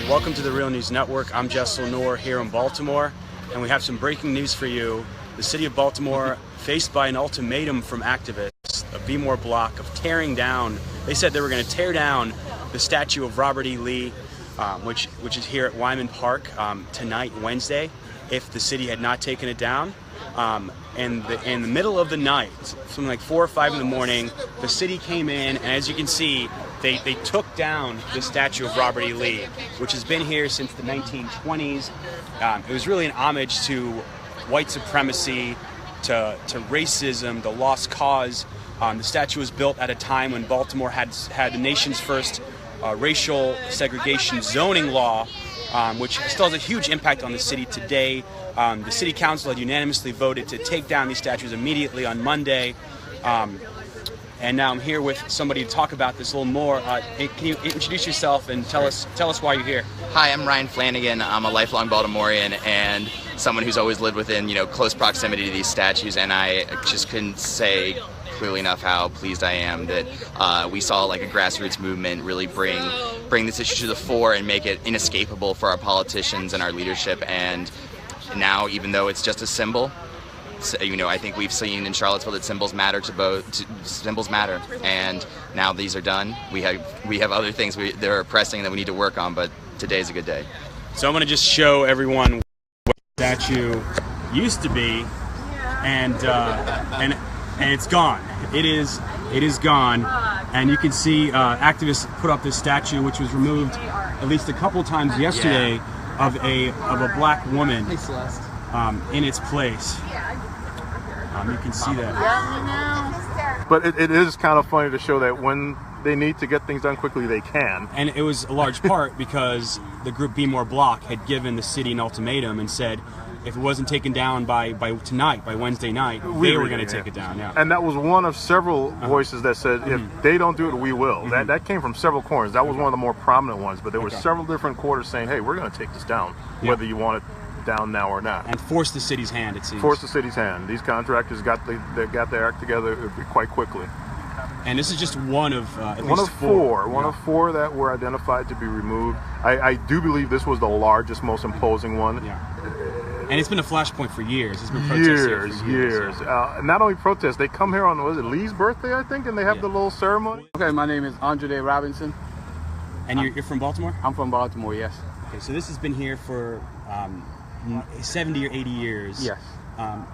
Welcome to the Real News Network. I'm Jess Lenore here in Baltimore, and we have some breaking news for you. The city of Baltimore faced by an ultimatum from activists, a Be More block, of tearing down. They said they were going to tear down the statue of Robert E. Lee, which is here at Wyman Park tonight, Wednesday, if the city had not taken it down. In the middle of the night, something like 4 or 5 in the morning, the city came in, and as you can see, they took down the statue of Robert E. Lee, which has been here since the 1920s. It was really an homage to white supremacy, to racism, the lost cause. The statue was built at a time when Baltimore had the nation's first racial segregation zoning law, which still has a huge impact on the city today. The city council had unanimously voted to take down these statues immediately on Monday. And now I'm here with somebody to talk about this a little more. Can you introduce yourself and tell us why you're here? Hi, I'm Ryan Flanagan. I'm a lifelong Baltimorean and someone who's always lived within, close proximity to these statues, and I just couldn't say clearly enough how pleased I am that we saw like a grassroots movement really bring this issue to the fore and make it inescapable for our politicians and our leadership. And now, even though it's just a symbol, I think we've seen in Charlottesville that symbols matter symbols matter, and now these are done. We have other things that are pressing that we need to work on, but today's a good day. So I'm going to just show everyone what the statue used to be, and it's gone. It is gone, and you can see activists put up this statue, which was removed at least a couple times yesterday, of a black woman in its place. You can see that. But it is kind of funny to show that when they need to get things done quickly, they can. And it was a large part because the group Be More Block had given the city an ultimatum and said if it wasn't taken down by tonight, by Wednesday night, they were going to take it down. Yeah. And that was one of several voices that said, if they don't do it, we will. That came from several corners. That was one of the more prominent ones. But there were several different quarters saying, hey, we're going to take this down, whether you want it down now or not. And force the city's hand, it seems. Force the city's hand. These contractors got their act together quite quickly. And this is just one of One of four that were identified to be removed. I do believe this was the largest, most imposing one. Yeah. And it's been a flashpoint for years. It's been protests years. Yeah. Not only protests, they come here on, was it Lee's birthday, I think, and they have the little ceremony. Okay, my name is Andre Robinson. And you're from Baltimore? I'm from Baltimore, yes. Okay, so this has been here for 70 or 80 years. Yes.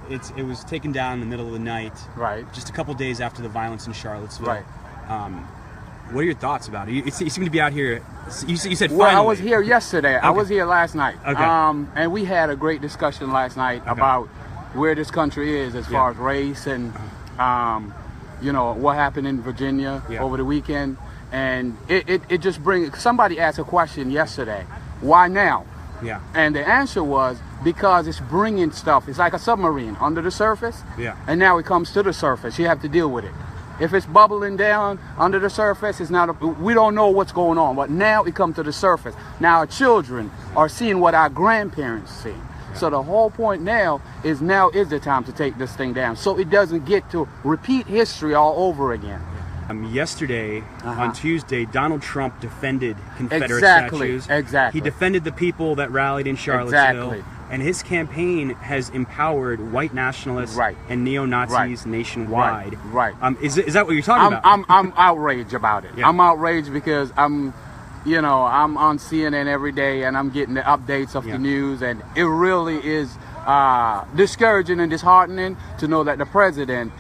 It was taken down in the middle of the night. Right. Just a couple days after the violence in Charlottesville. Right. What are your thoughts about it? You seem to be out here. You said finally. Well, I was here yesterday. Okay. I was here last night. Okay. And we had a great discussion last night about where this country is as far as race and, what happened in Virginia over the weekend. And it just brings, somebody asked a question yesterday, why now? Yeah. And the answer was because it's bringing stuff. It's like a submarine under the surface. Yeah. And now it comes to the surface. You have to deal with it. If it's bubbling down under the surface, we don't know what's going on. But now it comes to the surface. Now our children are seeing what our grandparents see. Yeah. So the whole point now is the time to take this thing down, so it doesn't get to repeat history all over again. Yesterday, on Tuesday, Donald Trump defended Confederate statues. Exactly. He defended the people that rallied in Charlottesville. Exactly. And his campaign has empowered white nationalists and neo-Nazis nationwide. Right. Is that what you're talking about? I'm outraged about it. Yeah. I'm outraged because I'm on CNN every day and I'm getting the updates of the news, and it really is discouraging and disheartening to know that the president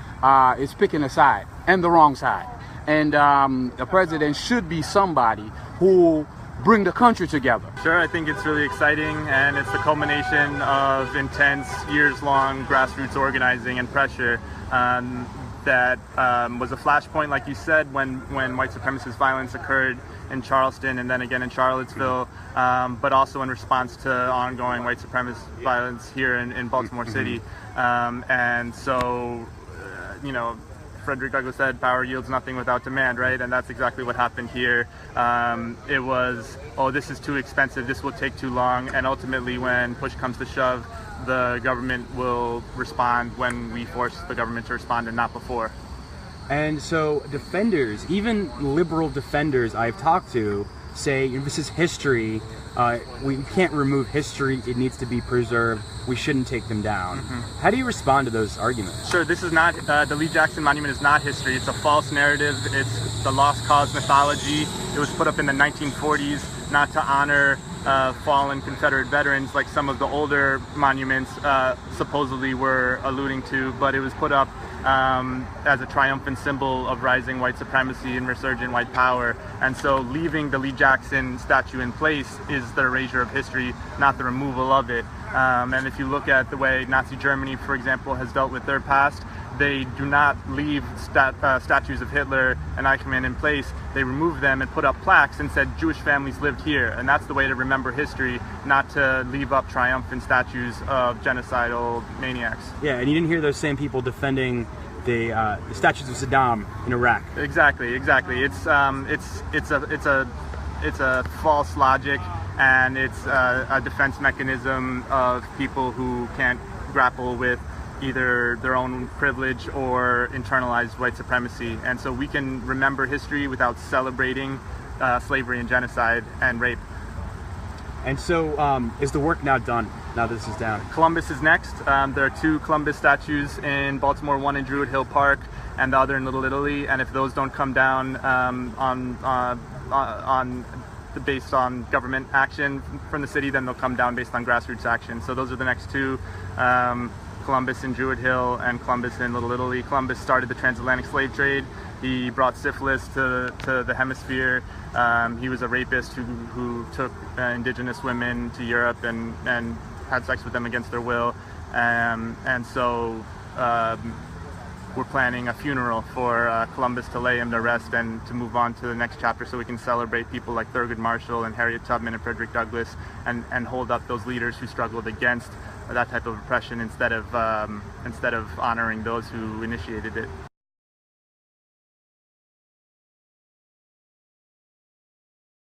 is picking a side, and the wrong side. And the president should be somebody who bring the country together. Sure, I think it's really exciting, and it's the culmination of intense, years-long grassroots organizing and pressure that was a flashpoint, like you said, when white supremacist violence occurred in Charleston and then again in Charlottesville, but also in response to ongoing white supremacist violence here in Baltimore City. And so, Frederick Douglass said, power yields nothing without demand, right? And that's exactly what happened here. It was, this is too expensive, this will take too long, and ultimately when push comes to shove, the government will respond when we force the government to respond and not before. And so defenders, even liberal defenders I've talked to, say, this is history, we can't remove history, it needs to be preserved, we shouldn't take them down. How do you respond to those arguments? Sure, this is not, the Lee Jackson Monument is not history. It's a false narrative. It's the lost cause mythology. It was put up in the 1940s not to honor fallen Confederate veterans like some of the older monuments supposedly were alluding to, but it was put up as a triumphant symbol of rising white supremacy and resurgent white power. And so leaving the Lee Jackson statue in place is the erasure of history, not the removal of it. And if you look at the way Nazi Germany, for example, has dealt with their past, they do not leave statues of Hitler and Eichmann in place. They remove them and put up plaques and said Jewish families lived here. And that's the way to remember history, not to leave up triumphant statues of genocidal maniacs. Yeah, and you didn't hear those same people defending the statues of Saddam in Iraq. Exactly. It's a false logic, and it's a defense mechanism of people who can't grapple with either their own privilege or internalized white supremacy. And so we can remember history without celebrating slavery and genocide and rape. And so is the work now done, now this is down? Columbus is next. There are 2 Columbus statues in Baltimore, one in Druid Hill Park and the other in Little Italy. And if those don't come down based on government action from the city, then they'll come down based on grassroots action. So those are the next 2. Columbus in Druid Hill and Columbus in Little Italy. Columbus started the transatlantic slave trade. He brought syphilis to the hemisphere. He was a rapist who took indigenous women to Europe and had sex with them against their will. And so we're planning a funeral for Columbus to lay him to rest and to move on to the next chapter, so we can celebrate people like Thurgood Marshall and Harriet Tubman and Frederick Douglass, and hold up those leaders who struggled against that type of oppression instead of honoring those who initiated it.